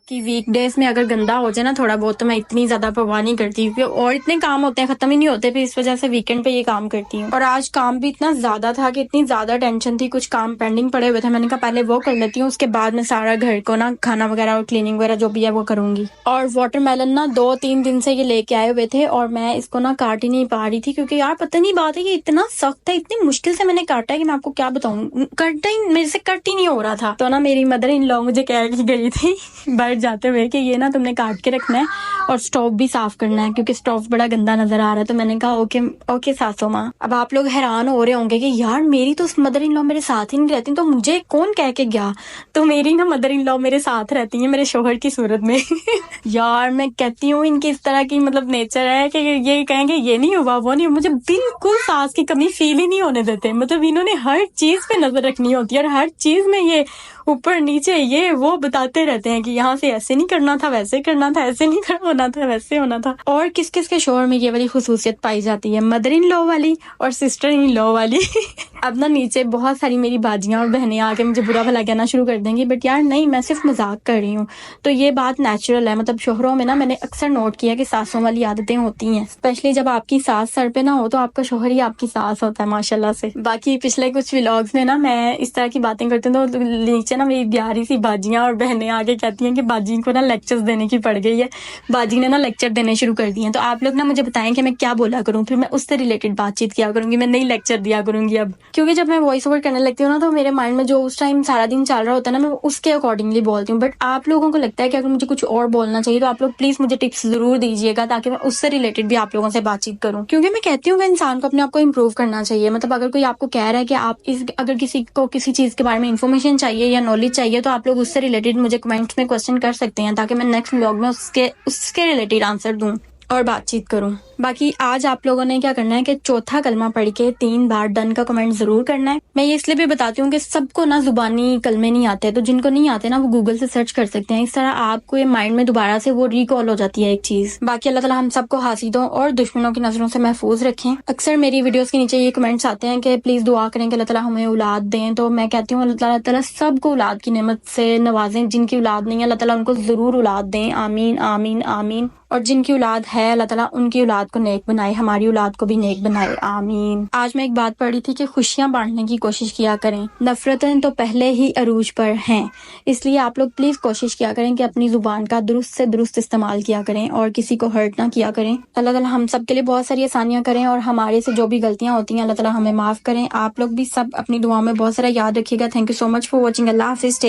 کہ week days میں اگر گندا ہو جائے نا تھوڑا بہت تو میں اتنی زیادہ پرواہ نہیں کرتی اور اتنے کام ہوتے ہیں ختم ہی نہیں ہوتے، پھر اس وجہ سے ویکینڈ پہ یہ کام کرتی ہوں۔ اور آج کام بھی اتنا زیادہ تھا کہ اتنی زیادہ ٹینشن تھی، کچھ کام پینڈنگ پڑے ہوئے تھے، میں نے کہا پہلے وہ کر لیتی ہوں، اس کے بعد میں سارا گھر کو نا کھانا وغیرہ اور کلیننگ وغیرہ جو بھی ہے وہ کروں گی۔ اور واٹر میلن نا 2-3 دن سے یہ لے کے آئے ہوئے تھے اور میں اس کو نا کاٹ ہی نہیں پا رہی تھی، کیونکہ یار پتہ نہیں بات ہے کہ اتنا سخت ہے، اتنی مشکل سے میں نے کاٹا ہے کہ میں آپ کو کیا بتاؤں، میرے سے کٹ ہی نہیں ہو رہا تھا۔ تو نا میری مدر ان لا مجھے کہہ کے گئی تھی باہر جاتے ہوئے کہ یہ نا تم نے کاٹ کے رکھنا ہے اور اسٹوو بھی صاف کرنا ہے کیونکہ اسٹوو بڑا گندا نظر آ رہا ہے۔ تو میں نے کہا اوکے ساسو ماں۔ اب آپ لوگ حیران ہو رہے ہوں گے کہ یار میری تو مدر ان لا میرے ساتھ ہی نہیں رہتی، تو مجھے کون کہہ کے گیا؟ تو میری نا مدر ان لا میرے ساتھ رہتی ہیں، میرے شوہر کی صورت میں۔ یار میں کہتی ہوں ان کی اس طرح کی مطلب نیچر ہے کہ یہ کہیں گے یہ نہیں ہوا وہ نہیں ہوا، مجھے بالکل سانس کی کمی فیل ہی نہیں ہونے دیتے۔ مطلب انہوں نے ہر چیز پہ نظر رکھنی ہوتی ہے اور ہر چیز میں یہ اوپر نیچے یہ وہ بتاتے رہتے ہیں کہ یہاں سے ایسے نہیں کرنا تھا، ویسے کرنا تھا، ایسے نہیں ہونا تھا، ویسے ہونا تھا۔ اور کس کس کے شوہر میں یہ والی خصوصیت پائی جاتی ہے؟ مدر ان لا والی اور سسٹر ان لا والی۔ اب نا نیچے بہت ساری میری باجیاں اور بہنیں آ کے مجھے برا بھلا کہنا شروع کر دیں گی، بٹ یار نہیں، میں صرف مذاق کر رہی ہوں۔ تو یہ بات نیچرل ہے، مطلب شوہروں میں نا میں نے اکثر نوٹ کیا کہ ساسوں والی عادتیں ہوتی ہیں، اسپیشلی جب آپ کی ساس سر پہ نہ ہو تو آپ کا شوہر ہی آپ کی ساس ہوتا ہے ماشاءاللہ سے۔ باقی پچھلے کچھ ولاگز میں نا میں اس طرح کی باتیں کرتی ہوں تو نیچے نا میری پیاری سی باجیاں اور بہنیں آگے کہتی ہیں کہ باجی کو نا لیکچرز دینے کی پڑ گئی ہے، باجی نے نا لیکچر دینے شروع کر دیے ہیں۔ تو آپ لوگ نا مجھے بتائیں کہ میں کیا بولا کروں، پھر میں اس سے ریلیٹڈ بات چیت کیا کروں گی، میں نئی لیکچر دیا کروں گی اب، کیونکہ جب میں وائس اوور کرنے لگتی ہوں نا تو میرے مائنڈ میں جو اس ٹائم سارا دن چل رہا ہوتا ہے نا میں اس کے اکارڈنگلی بولتی ہوں، بٹ آپ لوگوں کو لگتا ہے کہ اگر مجھے کچھ اور بولنا چاہیے تو آپ لوگ پلیز مجھے ٹپس ضرور دیجیے گا تاکہ میں اس سے ریلیٹڈ بھی آپ لوگوں سے بات چیت کروں، کیونکہ میں کہتی ہوں کہ انسان کو اپنے آپ کو امپروو کرنا چاہیے۔ مطلب اگر کوئی آپ کو کہہ رہا ہے کہ آپ اگر کسی کو کسی چیز کے بارے میں انفارمیشن چاہیے یا نالج چاہیے تو آپ لوگ اس سے ریلیٹڈ مجھے کمنٹس میں کوسچن کر سکتے ہیں تاکہ میں نیکسٹ ولاگ میں اس کے ریلیٹڈ آنسر دوں اور بات چیت کروں۔ باقی آج آپ لوگوں نے کیا کرنا ہے کہ چوتھا کلمہ پڑھ کے 3 بار ڈن کا کمنٹ ضرور کرنا ہے۔ میں یہ اس لیے بھی بتاتی ہوں کہ سب کو نا زبانی کلمے نہیں آتے، تو جن کو نہیں آتے نا وہ گوگل سے سرچ کر سکتے ہیں، اس طرح آپ کو یہ مائنڈ میں دوبارہ سے وہ ریکال ہو جاتی ہے ایک چیز۔ باقی اللہ تعالیٰ ہم سب کو حاسدوں اور دشمنوں کی نظروں سے محفوظ رکھیں۔ اکثر میری ویڈیوز کے نیچے یہ کمنٹس آتے ہیں کہ پلیز دعا کریں کہ اللہ تعالیٰ ہمیں اولاد دیں، تو میں کہتی ہوں اللہ تعالیٰ سب کو اولاد کی نعمت سے نوازیں، جن کی اولاد نہیں ہے اللہ تعالیٰ ان کو ضرور اولاد دیں، آمین آمین آمین، اور جن کی اولاد ہے اللہ تعالیٰ ان کی اولاد کو نیک بنائے، ہماری اولاد کو بھی نیک بنائے، آمین۔ آج میں ایک بات پڑھ رہی تھی کہ خوشیاں بانٹنے کی کوشش کیا کریں، نفرتیں تو پہلے ہی عروج پر ہیں، اس لیے آپ لوگ پلیز کوشش کیا کریں کہ اپنی زبان کا درست سے درست استعمال کیا کریں اور کسی کو ہرٹ نہ کیا کریں۔ اللہ تعالیٰ ہم سب کے لیے بہت ساری آسانیاں کریں اور ہمارے سے جو بھی غلطیاں ہوتی ہیں اللہ تعالیٰ ہمیں معاف کریں۔ آپ لوگ بھی سب اپنی دعاؤں میں بہت سارا یاد رکھیے گا۔ Thank you so much for watching. اللہ حافظ۔